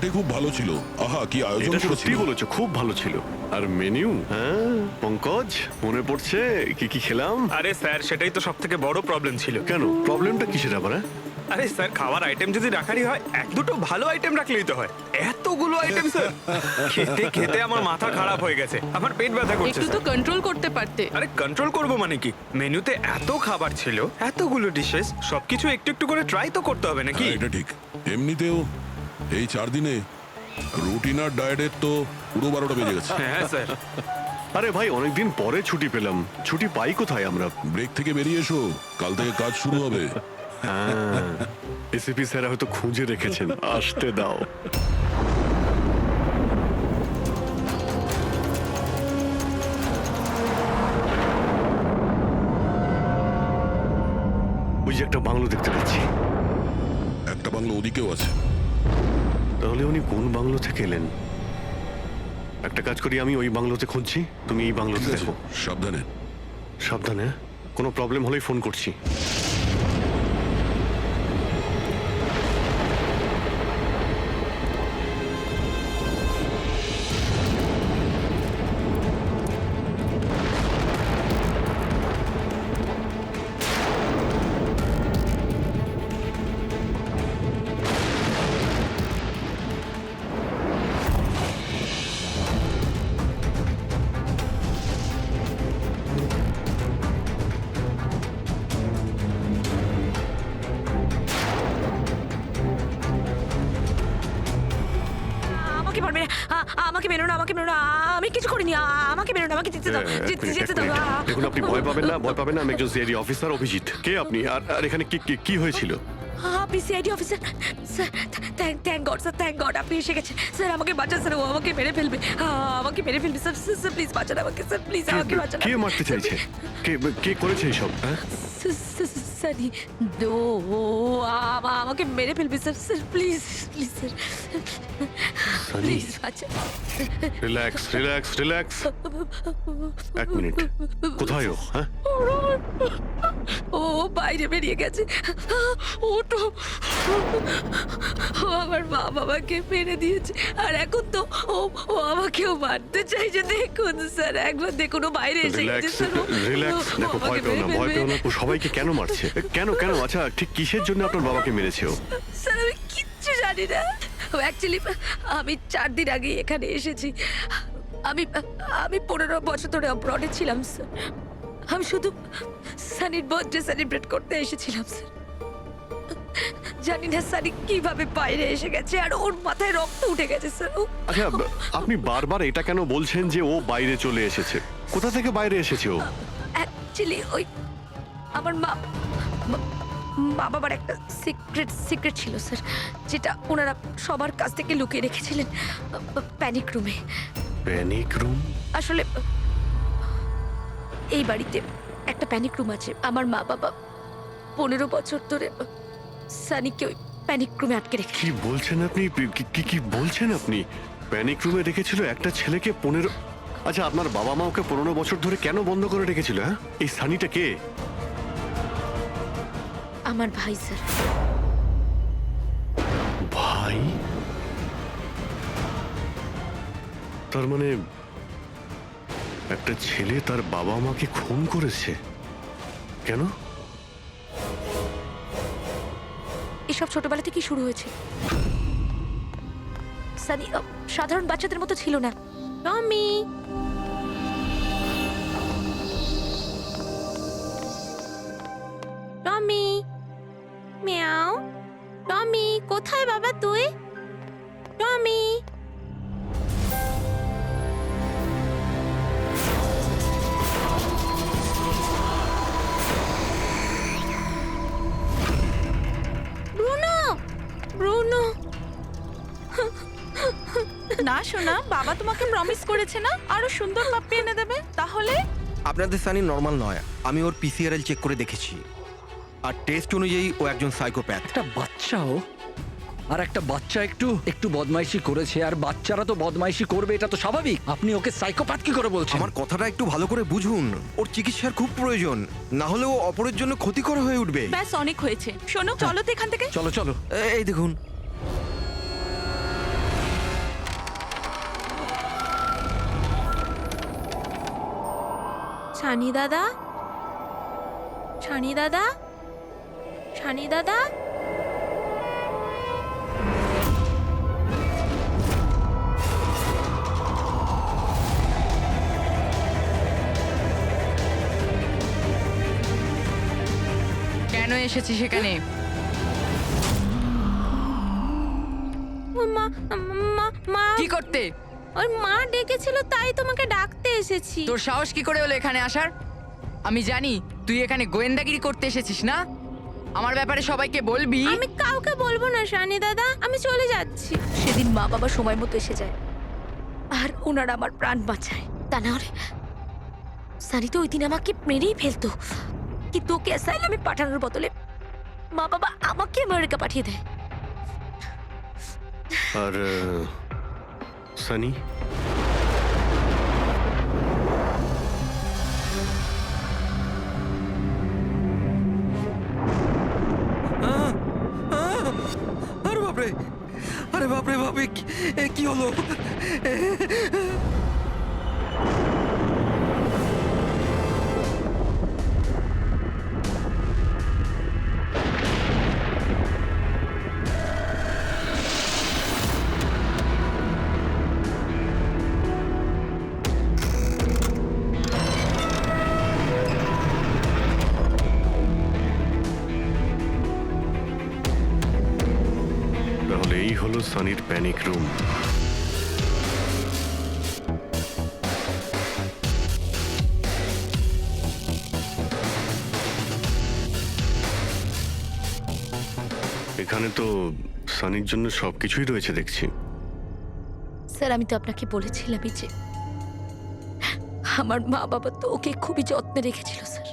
Party খুব ভালো ছিল। আহা কি আয়োজন এটা সত্যি করেছিল। বলেছো, খুব ভালো ছিল। আর মেনু, হ্যাঁ পঙ্কজ, মনে পড়ছে কি কি খেলাম? আরে স্যার, সেটাই তো সব থেকে বড় প্রবলেম ছিল। কেন, প্রবলেমটা কিসের আবার? হ্যাঁ? আরে স্যার, খাওয়ার আইটেম যদি রাখারই হয়, এক দুটো ভালো আইটেম রাখলেই তো হয়। এতগুলো আইটেম স্যার, খেতে খেতে আমার মাথা খারাপ হয়ে গেছে, আমার পেট ব্যথা করছে একটু তো স্যার। কন্ট্রোল করতে পারতে। আরে কন্ট্রোল করবো মানে কি? মেনুতে এত খাবার ছিল, এতগুলো ডিশেস, সবকিছু একটু একটু করে ট্রাই তো করতে হবে নাকি? হ্যাঁ, এটা ঠিক। এমনিতেও এই 4 দিনে রুটিন আর ডায়েটের তো পুরো 12টা বেজে গেছে। হ্যাঁ স্যার। আরে ভাই, অনেকদিন পরে ছুটি পেলাম, ছুটি পাই কোথায় আমরা? ব্রেক থেকে বেরিয়ে এসো, কাল থেকে কাজ শুরু হবে। এসিপি স্যার হয়তো খুঁজে রেখেছেন, আসতে দাও। ওই যে একটা বাংলো দেখতে পাচ্ছি। একটা বাংলো ওদিকেও আছে। তাহলে উনি কোন বাংলো থেকে এলেন? একটা কাজ করি, আমি ওই বাংলোতে খুঁজছি, তুমি এই বাংলোতে ঠিক আছে, দেখো। সাবধানে। সাবধানে, কোনো প্রবলেম হলেই ফোন করছি। আমাকে পারবে না, আমাকে মেরো না, আমাকে মেরো না, আমি কিছু করিনি, আমাকে মেরো না, আমাকে যেতে দাও, যেতে দাও। দেখুন, আপনি ভয় পাবেন না, ভয় পাবেন না। আমি একজন সিআইডি অফিসার, অভিজিৎ। কে আপনি? আর এখানে কি কি কি হয়েছিল? আপনি CID officer sir? Thank god sir, thank god আপনি এসে গেছেন স্যার। আমাকে বাঁচান স্যার, ও আমাকে মেরে ফেলবে, আমাকে মেরে ফেলবে স্যার। স্যার প্লিজ বাঁচান আমাকে স্যার, প্লিজ আমাকে বাঁচান। কে মারতে চাইছে? কে কে করেছে এইসব? হ্যাঁ, সানি দো, আমাকে মেরে ফেলবে sir. Sir please, please sir, please বাঁচান। Relax relax relax. এক মিনিট, কোথায় ও? হ্যাঁ, ও বাইরে বেরিয়ে গেছে। ওটো, ও আমার মা বাবাকে মেরে দিয়েছে, আর এখন তো ও আমাকেও মারতে চাইছে। দেখুন স্যার, একবার দেখুন, ও বাইরে এসে গেছে রিল্যাক্স স্যার। রিল্যাক্স। দেখো, ভয় পেও না, ভয় পেও না। ও সবাইকে কেন মারছে? কেন কেন? আচ্ছা, ঠিক কিসের জন্য আপনার বাবাকে মেরেছে ও? স্যার আমি কিচ্ছু জানি না। অ্যাকচুয়ালি আমি 4 দিন আগে এখানে এসেছি। আমি আমি 15 বছর ধরে অব্রডে ছিলাম স্যার। আমি শুধু সানির বার্থডে সেলিব্রেট করতে এসেছিলাম স্যার। জানি না সানি কিভাবে বাইরে এসে গেছে, আর ওর মাথায় রক্ত উঠে গেছে স্যার। আচ্ছা, আপনি বারবার এটা কেন বলছেন যে ও বাইরে চলে এসেছে? কোথা থেকে বাইরে এসেছে ও? অ্যাকচুয়ালি ওই আমার মা বাবার একটা সিক্রেট ছিল স্যার, যেটা ওনারা সবার কাছ থেকে লুকিয়ে রেখেছিলেন প্যানিক রুমে। Panic room? আসলে এই বাড়িতে একটা প্যানিক রুম আছে। আমার মা বাবা 15 বছর ধরে সানিকে ওই প্যানিক রুমে আটকে রেখে। কি বলছেন আপনি? কি কি বলছেন আপনি? প্যানিক রুমে রেখেছিল একটা ছেলেকে 15? আচ্ছা, আপনার বাবা মা ওকে 15 বছর ধরে কেন বন্ধ করে রেখেছিল? হ্যাঁ, এই সানিটা কে? আমার ভাই স্যার। ভাই? তার মানে একটা ছেলে তার বাবা মাকে খুন করেছে? কেন? এসব ছোটবেলা থেকেই শুরু হয়েছে। সানি সাধারণ বাচ্চাদের মতো ছিল না। টমি, টমি, মিয়াও। টমি কোথায় বাবা তুই? টমি। Bruno, Bruno. না শোনা, বাবা তোমাকে প্রমিস করেছে না আরো সুন্দর পাপ্পি এনে দেবে। তাহলে আপনাদের সানি নর্মাল নয়। আমি ওর পিসিআরএল চেক করে দেখেছি, আর টেস্ট অনুযায়ী ও একজন সাইকোপ্যাথ। একটা বাচ্চাও, আর একটা বাচ্চা একটু একটু বদমাইশি করেছে, আর বাচ্চারা তো বদমাইশি করবে, এটা তো স্বাভাবিক। আপনি ওকে সাইকোপ্যাথ কি করে বলছেন? আমার কথাটা একটু ভালো করে বুঝুন। ওর চিকিৎসার খুব প্রয়োজন, না হলে ও অপরের জন্য ক্ষতিকর হয়ে উঠবে। ব্যাস অনেক হয়েছে। শোনো, চলো তো এখান থেকে। চলো চলো। এই দেখুন, সানি দাদা, সানি দাদা, সানি দাদা। কেন এসেছিস সেখানে? ও মা, মা, মা, কি করতে? ওর মা ডেকেছিল তাই তোমাকে ডাকতে এসেছি। তোর সাহস কি করে হলো এখানে আসার? আমি জানি তুই এখানে গোয়েন্দাগিরি করতে এসেছিস না। আমার ব্যাপারে সবাইকে বলবি। আমি কাউকে বলবো না সানি দাদা, আমি চলে যাচ্ছি। সেদিন মা বাবা সময় মতো এসে যায় আর ওনারা আমার প্রাণ বাঁচায়। তা না হলে সানি তো ওই দিন আমাকে মেরেই ফেলতো, কিন্তু ওকে অ্যাসাইলামে পাঠানোর বদলে মা বাবা আমাকে আমেরিকা পাঠিয়ে দেয়। আর সানি, আরে বাপরে, আরে বাপরে বাপরে, কি হলো? তাহলে এই হলো সানির প্যানিক রুম। এখানে তো সানির জন্য সবকিছুই রয়েছে দেখছি। স্যার, আমি তো আপনাকে বলেছিলামই যে আমার মা বাবা তো ওকে খুবই যত্নে রেখেছিল স্যার।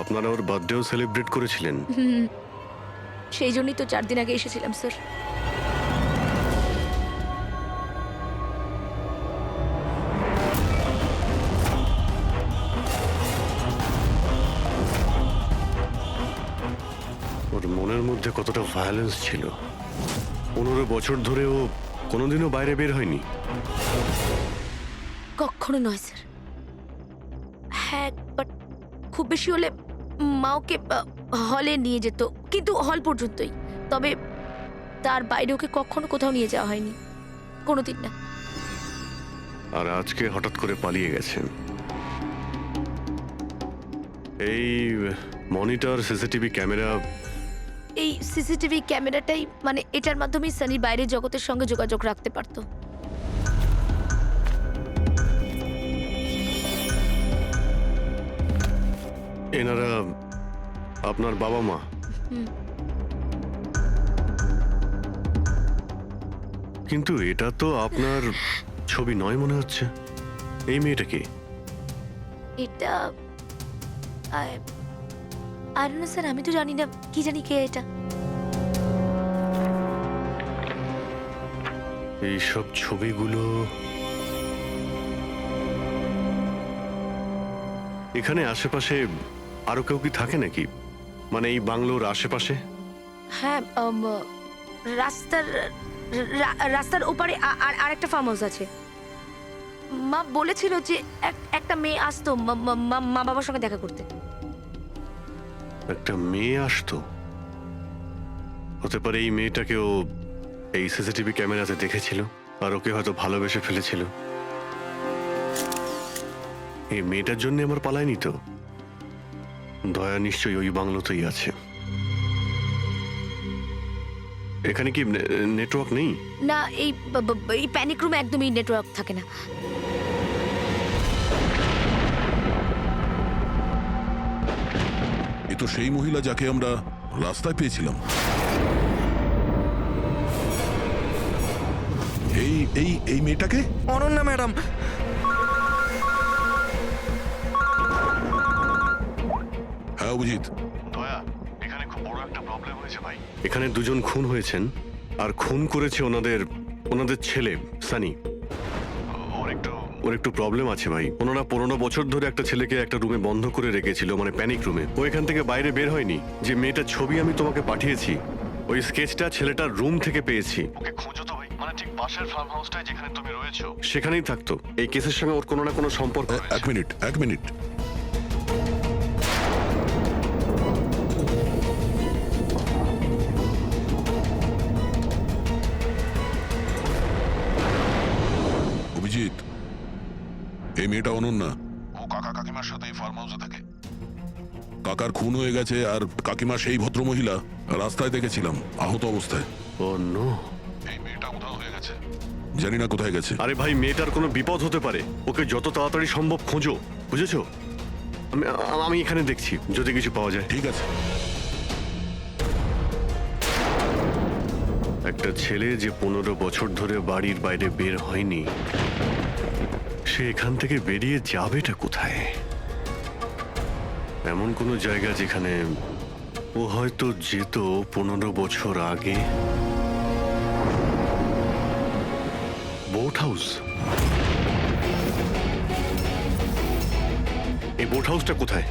আপনারা ওর বার্থডেও সেলিব্রেট করেছিলেন? সেই জন্যই তো 4 দিন আগে এসেছিলাম স্যার। ওর মনের মধ্যে কতটা ভায়োলেন্স ছিল। 15 বছর ধরে ও কোনোদিনও বাইরে বের হয়নি। কখনো নয় স্যার। হ্যাঁ, বাট খুব বেশি হলে মা ওকে হলে নিয়ে যেত, কিন্তু হল পর্যন্তই। তবে তার বাইরে ওকে কখনো কোথাও নিয়ে যাওয়া হয়নি, কোনোদিন না। আর আজকে হঠাৎ করে পালিয়ে গেছেন। এই মনিটর, সিসিটিভি ক্যামেরা, এই সিসিটিভি ক্যামেরাটাই মানে এটার মাধ্যমেই সানি বাইরের জগতের সঙ্গে যোগাযোগ রাখতে পারতো। এনারা আপনার বাবা মা? কিন্তু এটা তো আপনার ছবি নয় মনে হচ্ছে। এই মেয়েটা কি? এটা আর না স্যার, আমি তো জানি না, কি জানি কে এটা। এইসব ছবিগুলো এখানে আশেপাশে আরো কেউ কি থাকে নাকি? মানে এই বাংলোর আশেপাশে? হ্যাঁ, রাস্তার ওপারে আর একটা ফার্ম হাউস আছে। মা বলেছিল যে একটা মেয়ে আসতো মা বাবার সঙ্গে দেখা করতে। একটা মেয়ে আসতো? হতে পারে এই মেয়েটাকে ও এই সিসিটিভি ক্যামেরাতে দেখেছিল আর ওকে হয়তো ভালোবেসে ফেলেছিল। এই মেয়েটার জন্য আমার পালায়নি তো। দয়া নিশ্চয়ই ওই বাংলোতেই আছে। এখানে কি নেটওয়ার্ক নেই? না, এই প্যানিক রুমে একদমই নেটওয়ার্ক থাকে না। এ তো সেই মহিলা যাকে আমরা রাস্তায় পেয়েছিলাম। এই এই এই মেয়েটাকে? অনন্যা ম্যাডাম। হ্যাঁ অভিজিৎ, দয়া, এখানে খুব বড় একটা প্রবলেম হয়েছে ভাই। এখানে দুজন খুন হয়েছেন আর খুন করেছে ওনাদের ছেলে সানি। ওর একটু প্রবলেম আছে ভাই। ওনারা 15 বছর ধরে একটা ছেলেকে একটা রুমে বন্ধ করে রেখেছিল, মানে প্যানিক রুমে। ও এখান থেকে বাইরে বের হয়নি। যে মেয়েটার ছবি আমি তোমাকে পাঠিয়েছি ওই স্কেচটা ছেলেটার রুম থেকে পেয়েছি। ওকে খোঁজো তো ভাই, মানে ঠিক পাশের ফার্ম হাউসটায় যেখানে তুমি রয়েছো সেখানেই থাকতো। এই কেসের সঙ্গে ওর কোনো না কোনো সম্পর্ক রয়েছে। এক মিনিট অভিজিৎ, এই মেয়েটা অনন্যা। ও কাকা কাকিমার সাথে এই ফার্ম হাউসে থাকে। কাকার খুন হয়ে গেছে আর কাকিমা সেই ভদ্রমহিলা রাস্তায় দেখেছিলাম আহত অবস্থায়। ও নো, এই মেয়েটা উধাও হয়ে গেছে, জানি না কোথায় গেছে। আরে ভাই, মেয়েটার কোনো বিপদ হতে পারে, ওকে যত তাড়াতাড়ি সম্ভব খোঁজো, বুঝেছো? আমি এখানে দেখছি যদি কিছু পাওয়া যায়। ঠিক আছে। একটা ছেলে যে 15 বছর ধরে বাড়ির বাইরে বের হয়নি, সে এখান থেকে বেরিয়ে যাবেটা কোথায়? এমন কোনো জায়গা যেখানে ও হয়তো যেত 15 বছর আগে। Boat house. এই বোট হাউসটা কোথায়?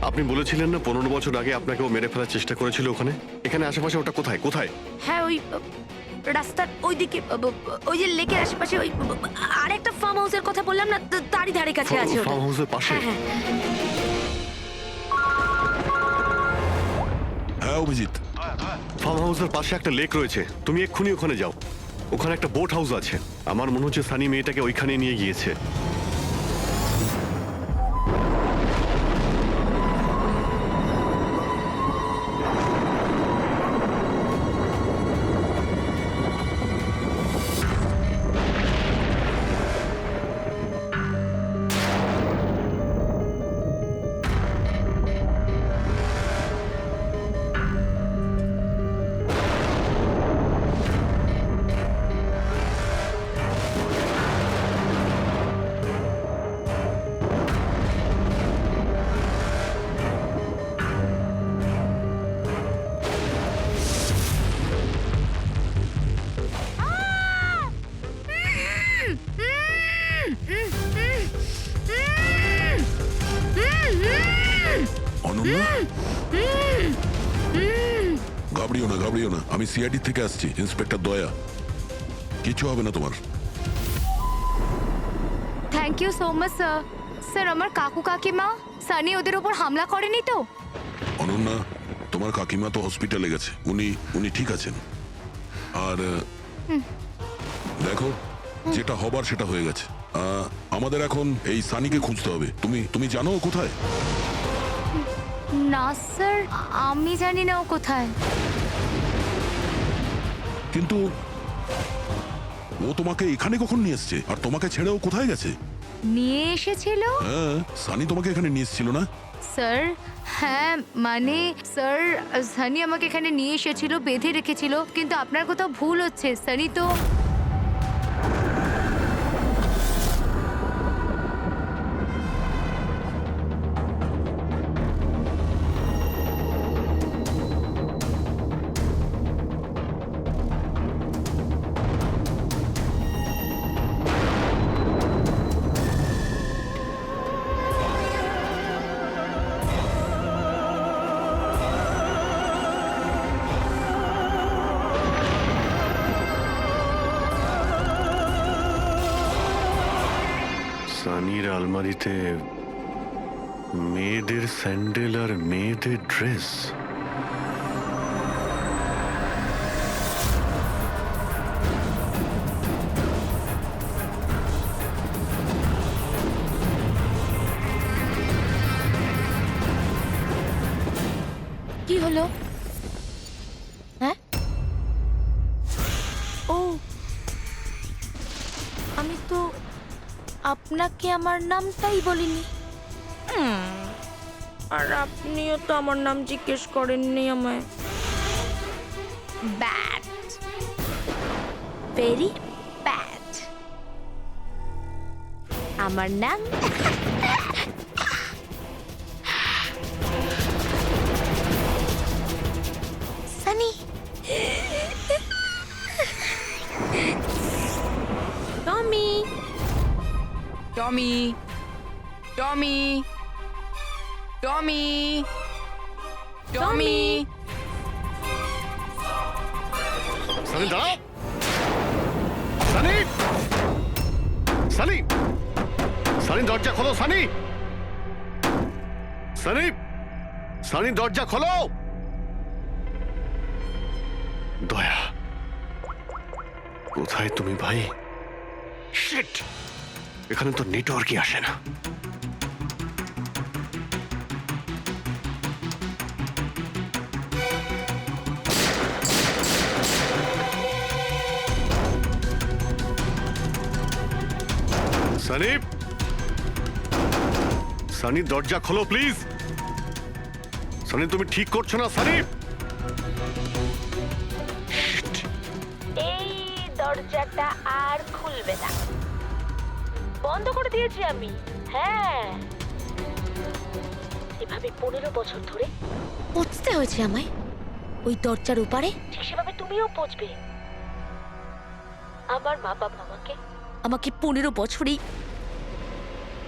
আপনি বলেছিলেন না 15 বছর আগে আপনাকে ও মেরে ফেলার চেষ্টা করেছিল ওখানে। এখানে আশেপাশে ওটা কোথায় কোথায়? হ্যাঁ, ওই রাস্তার ওইদিকে, ওই যে লেকের আশেপাশে, ওই আরেকটা ফার্ম হাউসের কথা বললাম না, তারই ধারে কাছে আছে ওটা। ফার্ম হাউসের পাশে? হ্যাঁ, হ্যাঁ। হ্যাঁ অভিজিৎ, ফার্ম হাউসের পাশে একটা লেক রয়েছে, তুমি এক্ষুনি ওখানে যাও। ওখানে একটা বোট হাউস আছে। আমার মনে হচ্ছে সানি মেয়েটাকে ওইখানে নিয়ে গিয়েছে। অনন্যা, ঘাবড়িও না, আমি সিআইডি থেকে আসছি, ইন্সপেক্টর দয়া। কিছু হবে না তোমার। Thank you so much sir. Sir, আমার কাকু কাকিমা সানি ওদের উপর হামলা করেনি তো? অনন্যা, তোমার কাকিমা তো হসপিটালে গেছে, উনি ঠিক আছেন। আর দেখো, যেটা হবার সেটা হয়ে গেছে। আমাদের এখন এই সানিকে খুঁজতে হবে। তুমি জানো ও কোথায়? না স্যার, আমি জানি না ও কোথায়। কিন্তু ও তোমাকে এখানে কখন নিয়ে এসছে? আর তোমাকে ছেড়ে ও কোথায় গেছে? নিয়ে এসেছিল? হ্যাঁ, সানি তোমাকে এখানে নিয়ে এসেছিল না? স্যার, হ্যাঁ মানে স্যার, সানি আমাকে এখানে নিয়ে এসেছিল, বেঁধে রেখেছিল। কিন্তু আপনার কোথাও ভুল হচ্ছে। সানি তো সানির আলমারিতে মেয়েদের স্যান্ডেল আর মেয়েদের ড্রেস। কি হলো? হ্যাঁ, ও আমি তো আপনাকে আমার নামটাই বলিনি। আর আপনিও তো আমার নাম জিজ্ঞেস করেননি আমায়। Bad, very bad. আমার নাম সানি। টমি, টমি, টমি, টমি, টমি, সানি দাঁড়াও। সানি, সানি, সানি দরজা খোলো। সানি, সানি, সানি দরজা খোলো। দয়া, কোথায় তুমি ভাই? শিট, এখানে তো নেটওয়ার্কই আসে না। সানি, সানি দরজা খোলো প্লিজ। সানি তুমি ঠিক করছো না সানি। এই দরজাটা আর খুলবে না, বন্ধ করে দিয়েছি আমি। হ্যাঁ, এভাবে 15 বছর ধরে পৌঁছতে হয়েছে আমায় ওই দরজার ওপারে। ঠিক সেভাবে তুমিও পৌঁছবে। আমার মা বাবা আমাকে 15 বছরই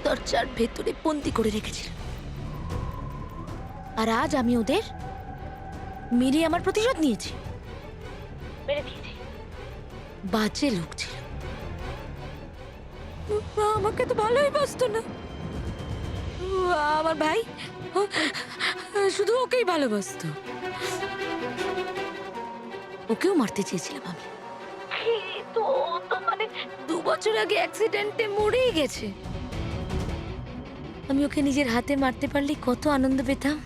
দরজার ভেতরে বন্দি করে রেখেছিল, আর আজ আমি ওদের মেরে আমার প্রতিশোধ নিয়েছি। মেরে দিয়েছি। বাজে লোক ছিল, আমাকে তো ভালোই বাসতো না। আমার ভাই শুধু ওকেই ভালোবাসতো। ওকেও মারতে চেয়েছিলাম আমি, তো মানে 2 বছর আগে অ্যাক্সিডেন্টে মরেই গেছে। আমি ওকে নিজের হাতে মারতে পারলে কত আনন্দ পেতাম।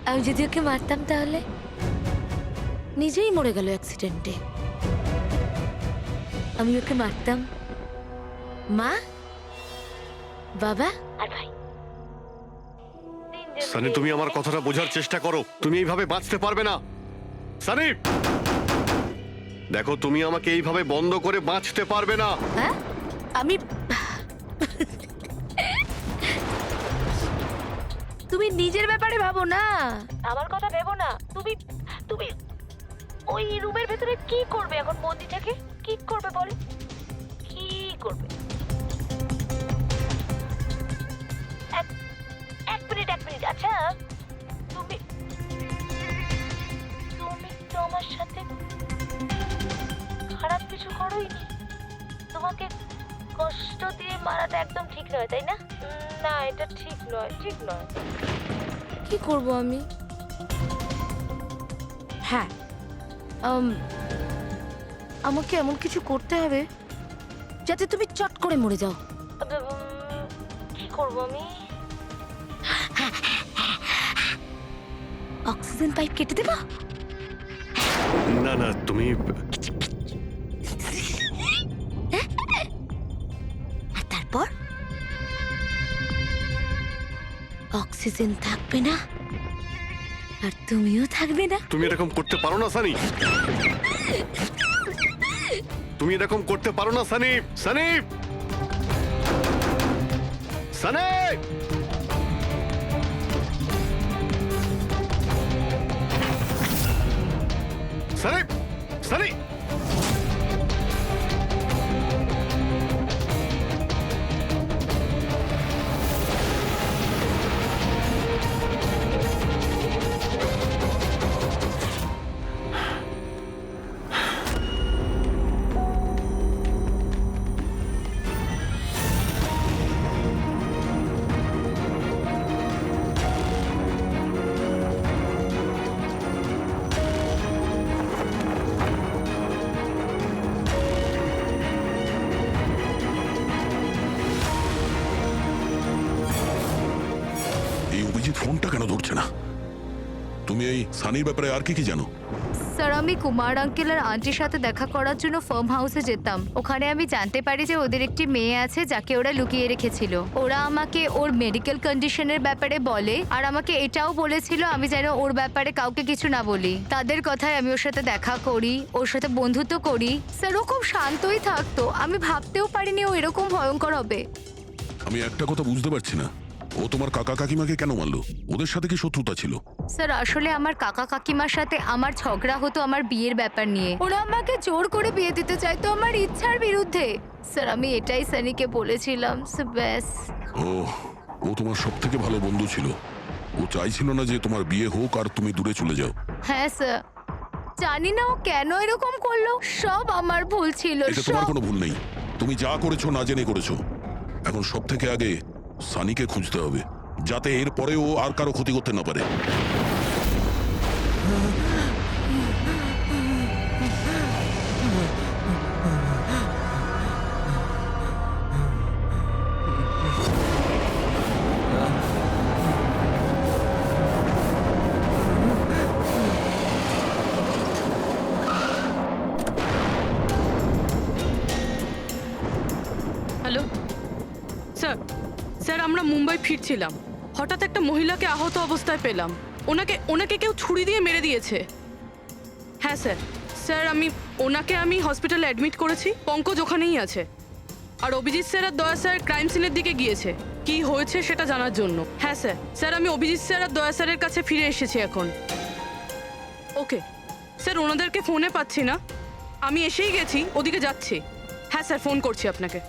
আমি যদি ওকে মারতাম তাহলে নিজেই মরে গেল অ্যাক্সিডেন্টে। আমি ওকে মারতাম, মা, বাবা আর ভাই। সানি তুমি আমার কথাটা বোঝার চেষ্টা করো। তুমি এইভাবে বাঁচতে পারবে না সানি। দেখো তুমি আমাকে এইভাবে বন্ধ করে বাঁচতে পারবে না। হ্যাঁ, আমি তুমি নিজের ব্যাপারে ভাবো না, আমার কথা ভেবো না। তুমি তুমি ওই রুমের ভেতরে কি করবে এখন? বন্দি থেকে কি করবে বলো? কি করবে? এক মিনিট। আচ্ছা, তুমি তো আমার সাথে খারাপ কিছু করোইনি। তোমাকে কষ্ট দিয়ে মারাটা একদম ঠিক নয়, তাই না? না, এটা ঠিক নয়। কি করব আমি? হ্যাঁ, আমাকে এমন কিছু করতে হবে যাতে তুমি চট করে মরে যাও। কি করব আমি? অক্সিজেন পাইপ কেটে দেবো? না না, তুমি আর তারপর অক্সিজেন থাকবে না, আর তুমিও থাকবে না। তুমি এরকম করতে পারো না সানি। তুমি এরকম করতে পারো না সানি। সানি, সানি, সানি, সানি। এই অভিজিৎ ফোনটা কেন ধরছে না? তুমি এই সানির ব্যাপারে আর কি জানো? স্যার, আমি কুমার আঙ্কেল আর আন্টির সাথে দেখা করার জন্য ফার্ম হাউসে যেতাম। ওখানে আমি জানতে পারি যে ওদের একটি মেয়ে আছে যাকে ওরা লুকিয়ে রেখেছিল। ওরা আমাকে ওর মেডিকেল কন্ডিশনের ব্যাপারে বলে, আর আমাকে এটাও বলেছিল আমি যেন ওর ব্যাপারে কাউকে কিছু না বলি। তাদের কথায় আমি ওর সাথে দেখা করি, ওর সাথে বন্ধুত্ব করি। স্যার, ও খুব শান্তই থাকতো। আমি ভাবতেও পারিনি ও এরকম ভয়ঙ্কর হবে। আমি একটা কথা বুঝতে পারছি না, ও তোমার কাকা কাকিমাকে কেন মারলো? ওদের সাথে কি শত্রুতা ছিল? স্যার, আসলে আমার কাকা কাকিমার সাথে আমার ঝগড়া হতো আমার বিয়ের ব্যাপার নিয়ে। ওরা আমাকে জোর করে বিয়ে দিতে চাইতো আমার ইচ্ছার বিরুদ্ধে। স্যার, আমি এটাই সানিকে বলেছিলাম। ব্যাস। ও তোমার সব থেকে ভালো বন্ধু ছিল। ও চাইছিল না যে তোমার বিয়ে হোক আর তুমি দূরে চলে যাও। হ্যাঁ স্যার, জানি না ও কেন এরকম করলো, সব আমার ভুল ছিল। এতে তোমার সব কোনো ভুল নেই। তুমি যা করেছো না জেনে করেছো। এখন সব থেকে আগে সানিকে খুঁজতে হবে, যাতে এর পরেও আর কারো ক্ষতি করতে না পারে। হ্যালো স্যার, স্যার আমরা মুম্বাই ফিরছিলাম, হঠাৎ একটা মহিলাকে আহত অবস্থায় পেলাম। ওনাকে ওনাকে কেউ ছুরি দিয়ে মেরে দিয়েছে। হ্যাঁ স্যার, স্যার আমি হসপিটালে অ্যাডমিট করেছি। পঙ্কজ ওখানেই আছে। আর অভিজিৎ স্যার আর দয়া স্যার ক্রাইম সিনের দিকে গিয়েছে কি হয়েছে সেটা জানার জন্য। হ্যাঁ স্যার, স্যার আমি অভিজিৎ স্যার আর দয়া স্যারের কাছে ফিরে এসেছি এখন। ওকে স্যার, ওনাদেরকে ফোনে পাচ্ছি না। আমি এসেই গেছি, ওদিকে যাচ্ছি। হ্যাঁ স্যার, ফোন করছি আপনাকে।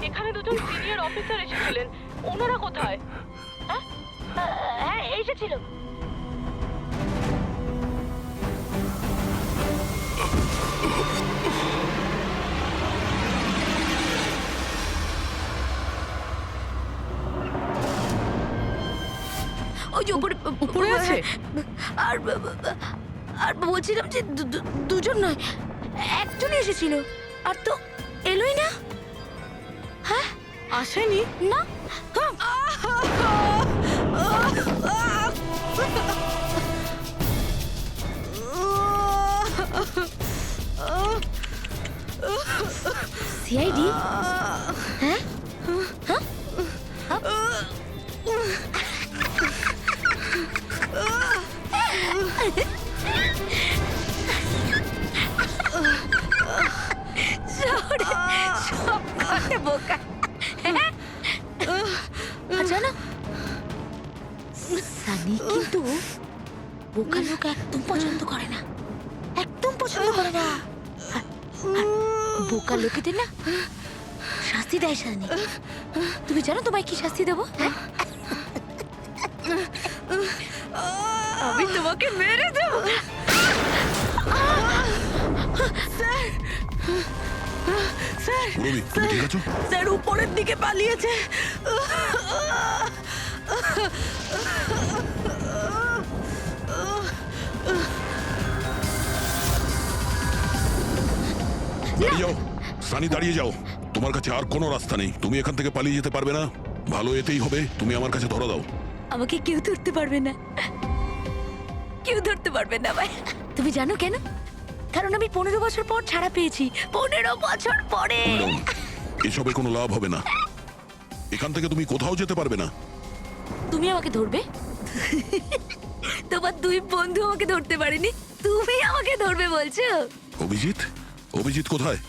এখানে দুজন সিনিয়র অফিসার এসেছিলেন, ওনারা কোথায়? হ্যাঁ এসেছিল। ওই যে উপরে উপরে আছে? আর আর বলছিলাম যে দুজন নয়, একজনই এসেছিল, আর তো এলোই না। হ্যাঁ আসেনি না। সিআইডি? হ্যাঁ বোকা। জানো সানি কিন্তু বোকা লোক একদম পছন্দ করে না, একদম পছন্দ করে না। আর বোকা লোকেদের না শাস্তি দেয় সানি। তুমি জানো তোমায় কি শাস্তি দেবো? আমি তোমাকে মেরে দেবো। রবি, তুমি ঠিক আছো? স্যার উপরের দিকে পালিয়েছে। দাঁড়িয়ে যাও সানি, দাঁড়িয়ে যাও। তোমার কাছে আর কোনো রাস্তা নেই, তুমি এখান থেকে পালিয়ে যেতে পারবে না। ভালো এতেই হবে তুমি আমার কাছে ধরা দাও। আমাকে কেউ ধরতে পারবে না, কেউ ধরতে পারবে না ভাই। তুমি জানো কেন? কারণ আমি 15 বছর পর ছাড়া পেয়েছি। 15 বছর পরে। ম্যাডাম, এসবে কোনো লাভ হবে না। এখান থেকে তুমি কোথাও যেতে পারবে না। তুমি আমাকে ধরবে? তোমার দুই বন্ধু আমাকে ধরতে পারেনি, তুমি আমাকে ধরবে বলছো? অভিজিৎ, অভিজিৎ কোথায়?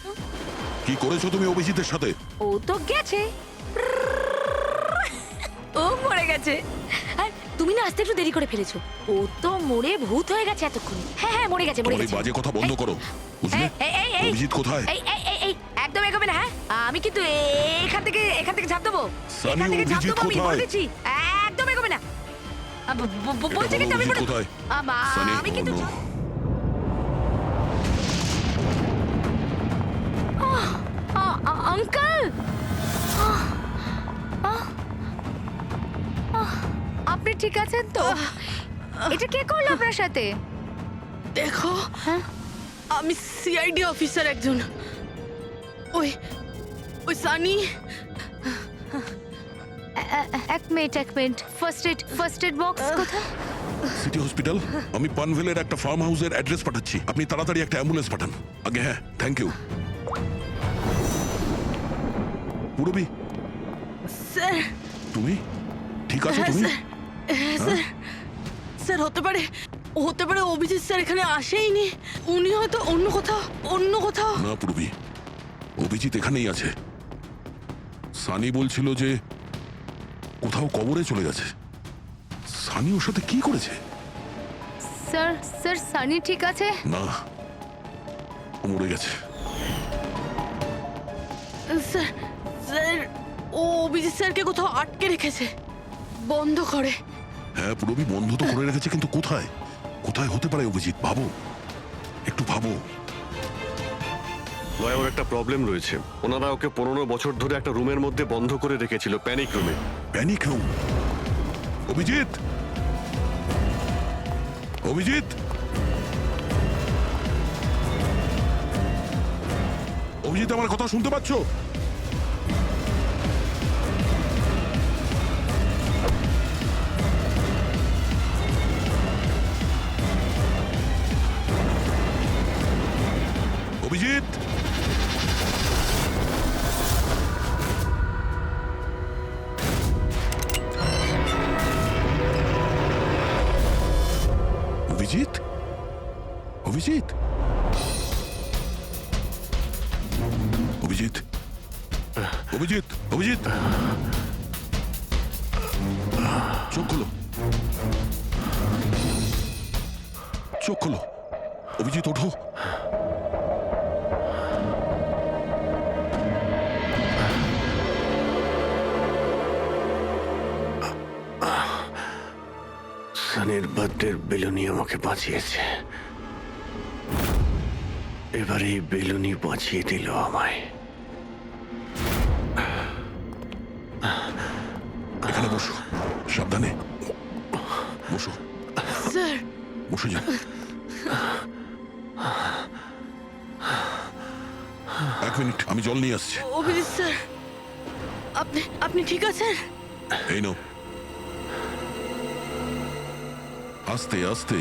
কি করেছো তুমি অভিজিতের সাথে? ও তো গেছে, ও মরে গেছে। আর তুমি না আসতে একটু দেরি করে ফেলেছো। ও তো মরে ভূত হয়ে গেছে এতক্ষণ। হ্যাঁ হ্যাঁ, মরে গেছে, মরে তোমার এই গেছে। বাজে কথা বন্ধ করো, বুঝলে? অভিজিৎ কোথায়? এই একদম এগোবে না। হ্যাঁ, আমি কিন্তু এখান থেকে ঝাঁপ দেবো। সানি, এখান থেকে ঝাঁপ অভিজিৎ দেবো, আমি কোথায়? বলেছি। একদম এগোবে না। বলছি এটা কিন্তু বলো, আমি অভিজিৎ কোথায়? সানি, আমি কিন্তু oh no. আঙ্কেল, আপনি ঠিক আছেন তো? এটা কে করলো আপনার সাথে? দেখো, হ্যাঁ? আমি সিআইডি অফিসার একজন। ওই ওই সানি। এক মিনিট, ফার্স্ট এড বক্স কোথায়? City hospital. আমি পানভেলের একটা ফার্ম হাউসের অ্যাড্রেস পাঠাচ্ছি, আপনি তাড়াতাড়ি একটা অ্যাম্বুলেন্স পাঠান আগে। হ্যাঁ, থ্যাংক ইউ। Purabi, sir. তুমি ঠিক আছো? হ্যাঁ তুমি স্যার, হ্যাঁ স্যার। স্যার, হতে পারে অভিজিৎ স্যার এখানে আসেইনি। উনি হয়তো অন্য কোথাও। না পুরবি, অভিজিৎ এখানেই আছে। সানি বলছিল যে কোথাও কবরে চলে গেছে। সানি ওর সাথে কি করেছে? স্যার সানি ঠিক আছে? না, ও মরে গেছে। স্যার, ও অভিজিৎ স্যারকে কোথাও আটকে রেখেছে, বন্ধ করে। হ্যাঁ পুরবি, বন্ধ তো করে রেখেছে, কিন্তু কোথায়? কোথায় হতে পারে অভিজিৎ? ভাবো, একটু ভাবো। লয়া, ওর একটা প্রবলেম রয়েছে। ওনারা ওকে 15 বছর ধরে একটা রুমের মধ্যে বন্ধ করে রেখেছিল, প্যানিক রুমে। Panic room? অভিজিৎ, অভিজিৎ, অভিজিৎ, আমার কথা শুনতে পাচ্ছ? অভিজিৎ, অভিজিৎ, অভিজিৎ, অভিজিৎ, অভিজিৎ, অভিজিৎ, চোখ খোলো, চোখ খোলো। অভিজিৎ, ওঠো। সানির বার্থডের বেলুনি আমাকে বাঁচিয়েছে, এবার এই বেলুনি বাঁচিয়ে দিল আমায়। এখানে বসো, সাবধানে বসো। স্যার, বসে যাও। এক মিনিট, আমি জল নিয়ে আসছি। অভিজিৎ স্যার, আপনি ঠিক আছেন? এই নাও। আস্তে আস্তে।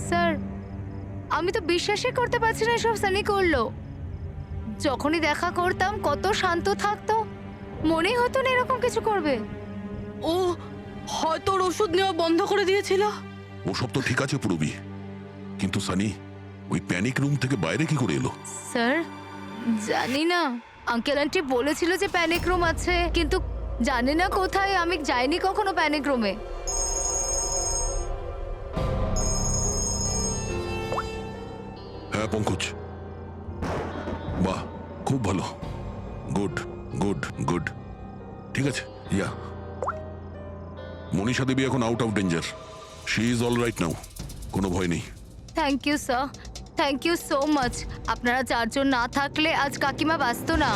স্যার, আমি তো বিশ্বাসই করতে পারছি না এসব সানি করলো। যখনই দেখা করতাম কত শান্ত থাকতো, মনেই হতো না এরকম কিছু করবে। ও হয়তো ওর ওষুধ নেওয়া বন্ধ করে দিয়েছিল। ওসব তো ঠিক আছে পুরবি, কিন্তু সানি ওই প্যানিক রুম থেকে বাইরে কি করে এলো? স্যার, জানি না। আঙ্কেল আন্টি বলেছিল যে প্যানিক রুম আছে, কিন্তু জানি না কোথায়। আমি যাইনি কখনো প্যানিক রুমে। হ্যাঁ পঙ্কজ, বাহ, খুব ভালো, গুড গুড গুড। ঠিক আছে, ইয়া। মনীষা দেবী এখন out of danger, she is all right now, কোনো ভয় নেই। Thank you sir, thank you so much. আপনারা চারজন না থাকলে আজ কাকিমা বাঁচতো না।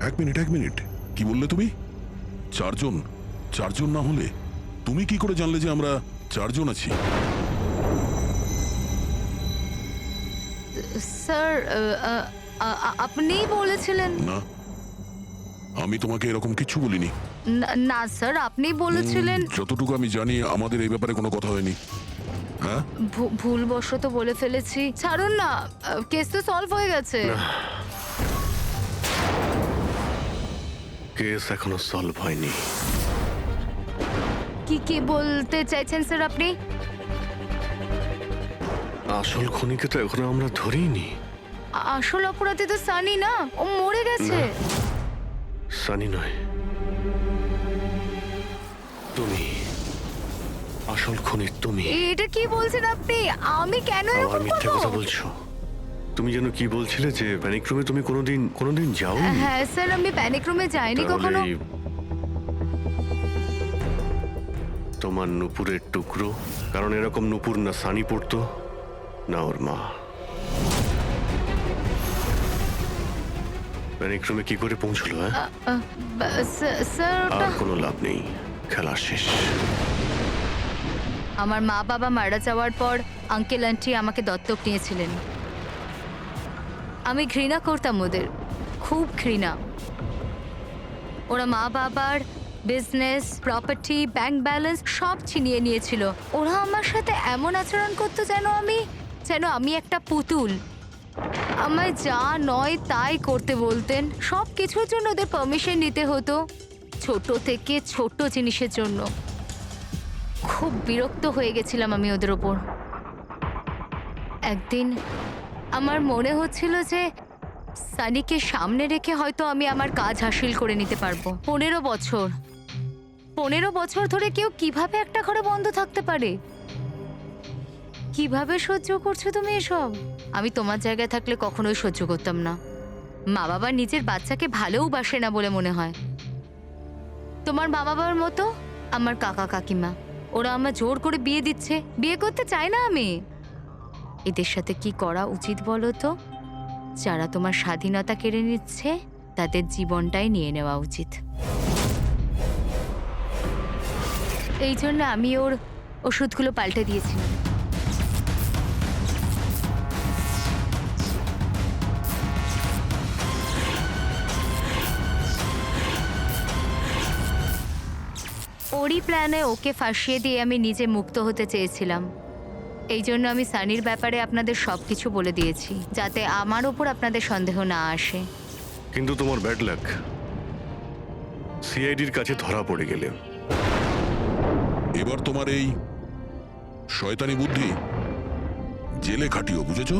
এক মিনিট, কি বললে তুমি? চারজন? চারজন না হলে তুমি কি করে জানলে যে আমরা চারজন আছি? স্যার, আপনিই বলেছিলেন। না, আমি তোমাকে এরকম কিছু বলিনি। না স্যার, আপনি বলেছিলেন। যতটুকু আমি জানি আমাদের এই ব্যাপারে কোনো কথা হয়নি। হ্যাঁ, ভুলবশত বলে ফেলেছি, ছাড়ুন না, কেস তো সলভ হয়ে গেছে। কেস এখনো সলভ হয়নি। কি বলতে চাইছেন স্যার আপনি? আসল খুনিকে তো এখনো আমরা ধরিনি। আসল অপরাধী তো সানি না, ও মরে গেছে। সানি নয়, তুমি আসল খুনি। তুমি এটা কি বলছেন আপনি? আমি কেন আবার এরকম মিথ্যে করব? কথা বলছো। তুমি যেন কি বলছিলে যে প্যানিক রুমে তুমি কোনোদিন যাওনি। হ্যাঁ স্যার, আমি প্যানিক রুমে যাইনি কখনো। তাহলে তোমার নুপুরের টুকরো, কারণ এরকম নুপুর না সানি পড়তো না ওর মা। প্যানিক রুমে কি করে পৌঁছলো? হ্যাঁ, স্যার ওটা আর কোনো লাভ নেই, খেলা শেষ। আমার মা বাবা মারা যাওয়ার পর আঙ্কেল আন্টি আমাকে দত্তক নিয়েছিলেন। আমি ঘৃণা করতাম ওদের, খুব ঘৃণা। ওরা মা বাবার বিজনেস, প্রপার্টি, ব্যাংক ব্যালেন্স সব ছিনিয়ে নিয়েছিল। ওরা আমার সাথে এমন আচরণ করতো যেন আমি একটা পুতুল। আমায় যা নয় তাই করতে বলতেন। সব কিছুর জন্য ওদের পারমিশন নিতে হতো, ছোট থেকে ছোট জিনিসের জন্য। খুব বিরক্ত হয়ে গেছিলাম আমি ওদের ওপর। একদিন আমার মনে হচ্ছিল যে সানিকে সামনে রেখে হয়তো আমি আমার কাজ হাসিল করে নিতে পারবো। 15 বছর ধরে কেউ কিভাবে একটা ঘরে বন্ধ থাকতে পারে? কিভাবে সহ্য করছো তুমি এসব? আমি তোমার জায়গায় থাকলে কখনোই সহ্য করতাম না। মা বাবা নিজের বাচ্চাকে ভালোবাসে না বলে মনে হয়। তোমার মা বাবার মতো আমার কাকা কাকিমা, ওরা আমার জোর করে বিয়ে দিচ্ছে। বিয়ে করতে চাই না আমি। এদের সাথে কি করা উচিত বলো তো? যারা তোমার স্বাধীনতা কেড়ে নিচ্ছে তাদের জীবনটাই নিয়ে নেওয়া উচিত। এই জন্য আমি ওর ওষুধগুলো পাল্টে দিয়েছিলাম। ওরই প্ল্যানে ওকে ফাঁসিয়ে দিয়ে আমি নিজে মুক্ত হতে চেয়েছিলাম। এই জন্য আমি সানির ব্যাপারে আপনাদের সবকিছু বলে দিয়েছি, যাতে আমার ওপর আপনাদের সন্দেহ না আসে। কিন্তু তোমার ব্যাড লাক, সিআইডির কাছে ধরা পড়ে গেলে। এবার তোমার এই শয়তানি বুদ্ধি জেলে খাটিও, বুঝেছো?